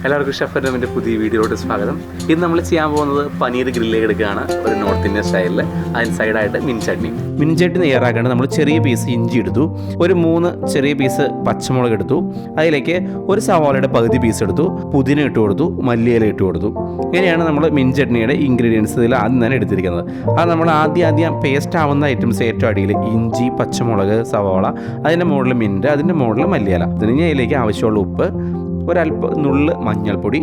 എല്ലാവർക്കും ഷെഫ് റമിൻ്റെ പുതിയ വീഡിയോയിലോട്ട് സ്വാഗതം. ഇന്ന് നമ്മൾ ചെയ്യാൻ പോകുന്നത് പനീർ ഗ്രില്ല് എടുക്കുകയാണ്, ഒരു നോർത്ത് ഇന്ത്യൻ സ്റ്റൈലിൽ. അതിന് സൈഡായിട്ട് മിൻ ചട്നി തയ്യാറാക്കാണ്ട് നമ്മൾ ചെറിയ പീസ് ഇഞ്ചി എടുത്തു, ഒരു 3 ചെറിയ പീസ് പച്ചമുളക് എടുത്തു, അതിലേക്ക് ഒരു സവാളയുടെ പകുതി പീസ് എടുത്തു, പുതിന ഇട്ട് കൊടുത്തു, മല്ലിയില ഇട്ട് കൊടുത്തു. ഇങ്ങനെയാണ് നമ്മൾ മിൻ ചട്നിയുടെ ഇൻഗ്രീഡിയൻസ് ഇതിൽ ആദ്യം തന്നെ എടുത്തിരിക്കുന്നത്. അത് നമ്മൾ ആദ്യം പേസ്റ്റ് ആവുന്ന ഐറ്റംസ് ഏറ്റവും അടിയിൽ ഇഞ്ചി, പച്ചമുളക്, സവാള, അതിൻ്റെ മുകളിൽ മിൻറ്റ്, അതിൻ്റെ മുകളിൽ മല്ലിയില. അതിലേക്ക് ആവശ്യമുള്ള ഉപ്പ്, ഒരല്പം നുള്ള് മഞ്ഞൾപ്പൊടി,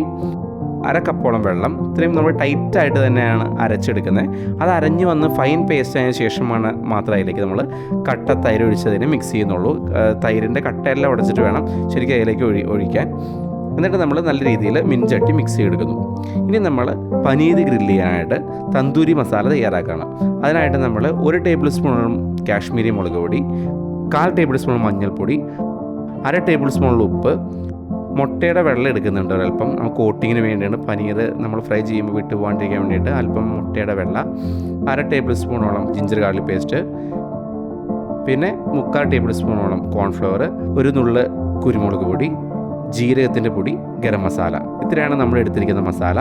1/2 കപ്പോളം വെള്ളം. ഇത്രയും നമ്മൾ ടൈറ്റായിട്ട് തന്നെയാണ് അരച്ചെടുക്കുന്നത്. അത് അരഞ്ഞ് വന്ന് ഫൈൻ പേസ്റ്റ് ആയതിനു ശേഷമാണ് മാത്രം അതിലേക്ക് നമ്മൾ കട്ട തൈര് ഒഴിച്ചതിന് മിക്സ് ചെയ്യുന്നുള്ളൂ. തൈരിൻ്റെ കട്ടയെല്ലാം ഉടച്ചിട്ട് വേണം ശരിക്കും അതിലേക്ക് ഒഴിക്കാൻ. എന്നിട്ട് നമ്മൾ നല്ല രീതിയിൽ മിൻചട്ടി മിക്സ് ചെയ്തെടുക്കുന്നു. ഇനി നമ്മൾ പനീർ ഗ്രില്ല് ചെയ്യാനായിട്ട് തന്തൂരി മസാല തയ്യാറാക്കണം. അതിനായിട്ട് നമ്മൾ 1 ടേബിൾ സ്പൂൺ കാശ്മീരി മുളക് പൊടി, 1/4 ടേബിൾ സ്പൂൺ മഞ്ഞൾപ്പൊടി, 1/2 ടേബിൾ സ്പൂൺ ഉപ്പ്, മുട്ടയുടെ വെള്ളം എടുക്കുന്നുണ്ട് ഒരല്പം. നമുക്ക് കോട്ടിങ്ങിന് വേണ്ടിയാണ്. പനീർ നമ്മൾ ഫ്രൈ ചെയ്യുമ്പോൾ വിട്ടു പോകാണ്ടിരിക്കാൻ വേണ്ടിയിട്ട് അല്പം മുട്ടയുടെ വെള്ള, 1/2 ടേബിൾ സ്പൂണോളം ജിഞ്ചർ ഗാർലിക് പേസ്റ്റ്, പിന്നെ 3/4 ടേബിൾ സ്പൂണോളം കോൺഫ്ലവർ, ഒരു നുള്ള് കുരുമുളക് പൊടി, ജീരകത്തിൻ്റെ പൊടി, ഗരം മസാല. ഇത്രയാണ് നമ്മൾ എടുത്തിരിക്കുന്ന മസാല.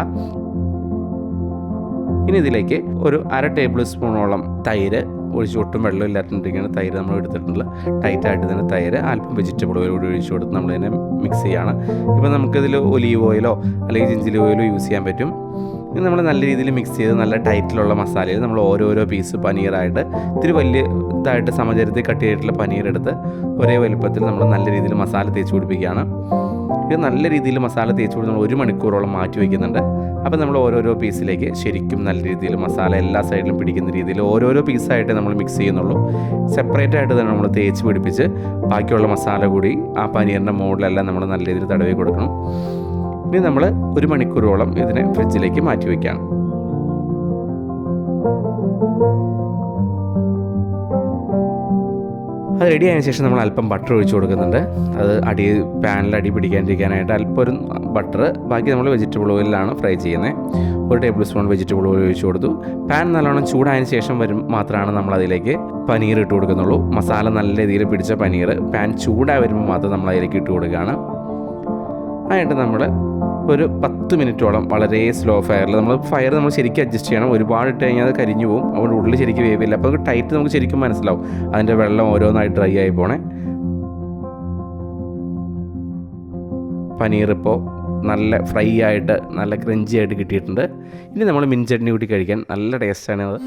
ഇനി ഇതിലേക്ക് ഒരു 1/2 ടേബിൾ സ്പൂണോളം തൈര് ഒഴിച്ച്, ഒട്ടും വെള്ളം ഇല്ലാത്തിരിക്കുന്ന തൈര് നമ്മൾ എടുത്തിട്ടുള്ള ടൈറ്റായിട്ട് തന്നെ തൈര്, അല്പം വെജിറ്റബിൾ ഓയിൽ കൂടി ഒഴിച്ച് കൊടുത്ത് നമ്മളതിനെ മിക്സ് ചെയ്യാണ്. ഇപ്പോൾ നമുക്കിതിൽ ഒലീവ് ഓയിലോ അല്ലെങ്കിൽ ജിഞ്ചർ ഓയിലോ യൂസ് ചെയ്യാൻ പറ്റും. ഇത് നമ്മൾ നല്ല രീതിയിൽ മിക്സ് ചെയ്ത് നല്ല ടൈറ്റിലുള്ള മസാലയിൽ നമ്മൾ ഓരോരോ പീസ് പനീറായിട്ട് ഇത്തിരി വലിയ ഇതായിട്ട് സമചരത്തിൽ കട്ട് ചെയ്തിട്ടുള്ള പനീർ എടുത്ത് ഒരേ വലുപ്പത്തിൽ നമ്മൾ നല്ല രീതിയിൽ മസാല തേച്ച് പിടിപ്പിക്കുകയാണ്. ഇത് നല്ല രീതിയിൽ മസാല തേച്ച് കൊടുത്ത് നമ്മൾ 1 മണിക്കൂറോളം മാറ്റി വയ്ക്കുന്നുണ്ട്. അപ്പോൾ നമ്മൾ ഓരോരോ പീസിലേക്ക് ശരിക്കും നല്ല രീതിയിൽ മസാല എല്ലാ സൈഡിലും പിടിക്കുന്ന രീതിയിൽ ഓരോരോ പീസായിട്ട് നമ്മൾ മിക്സ് ചെയ്യുന്നുള്ളൂ. സെപ്പറേറ്റ് ആയിട്ട് തന്നെ നമ്മൾ തേച്ച് പിടിപ്പിച്ച് ബാക്കിയുള്ള മസാല കൂടി ആ പനീറിൻ്റെ മുകളിലെല്ലാം നമ്മൾ നല്ല രീതിയിൽ തടവി കൊടുക്കണം. ഇനി നമ്മൾ 1 മണിക്കൂറോളം ഇതിനെ ഫ്രിഡ്ജിലേക്ക് മാറ്റി വയ്ക്കുകയാണ്. അത് റെഡി ആയതിനു ശേഷം നമ്മൾ അല്പം ബട്ടർ ഒഴിച്ച് കൊടുക്കുന്നുണ്ട്. അത് പാനിൽ അടി പിടിക്കാണ്ടിരിക്കാനായിട്ട് അല്പം ഒരു ബട്ടർ. ബാക്കി നമ്മൾ വെജിറ്റബിൾ ഓയിലാണ് ഫ്രൈ ചെയ്യുന്നത്. 1 ടേബിൾ സ്പൂൺ വെജിറ്റബിൾ ഓയിൽ ഒഴിച്ച് കൊടുത്തു. പാൻ നല്ലോണം ചൂടായതിനു ശേഷം മാത്രമാണ് നമ്മൾ അതിലേക്ക് പനീർ ഇട്ട് കൊടുക്കുന്നുള്ളൂ. മസാല നല്ല രീതിയിൽ പിടിച്ച പനീർ പാൻ ചൂടായി വരുമ്പോൾ മാത്രം നമ്മൾ അതിലേക്ക് ഇട്ട് കൊടുക്കുകയാണ്. അതിനായിട്ട് നമ്മൾ ഒരു 10 മിനിറ്റോളം വളരെ സ്ലോ ഫയറിൽ നമ്മൾ ശരിക്കും അഡ്ജസ്റ്റ് ചെയ്യണം. ഒരുപാട് ഇട്ട് കഴിഞ്ഞാൽ അത് കരിഞ്ഞു പോകും. അവിടെ ഉള്ളിൽ ശരിക്കും വേവില്ല. അപ്പോൾ ടൈറ്റ് നമുക്ക് ശരിക്കും മനസ്സിലാവും. അതിൻ്റെ വെള്ളം ഓരോന്നായി ഡ്രൈ ആയി പോണേ. പനീർ ഇപ്പോൾ നല്ല ഫ്രൈ ആയിട്ട് നല്ല ക്രഞ്ചി ആയിട്ട് കിട്ടിയിട്ടുണ്ട്. ഇനി നമ്മൾ മിൻ ചട്നി കൂട്ടി കഴിക്കാൻ നല്ല ടേസ്റ്റാണ് അത്.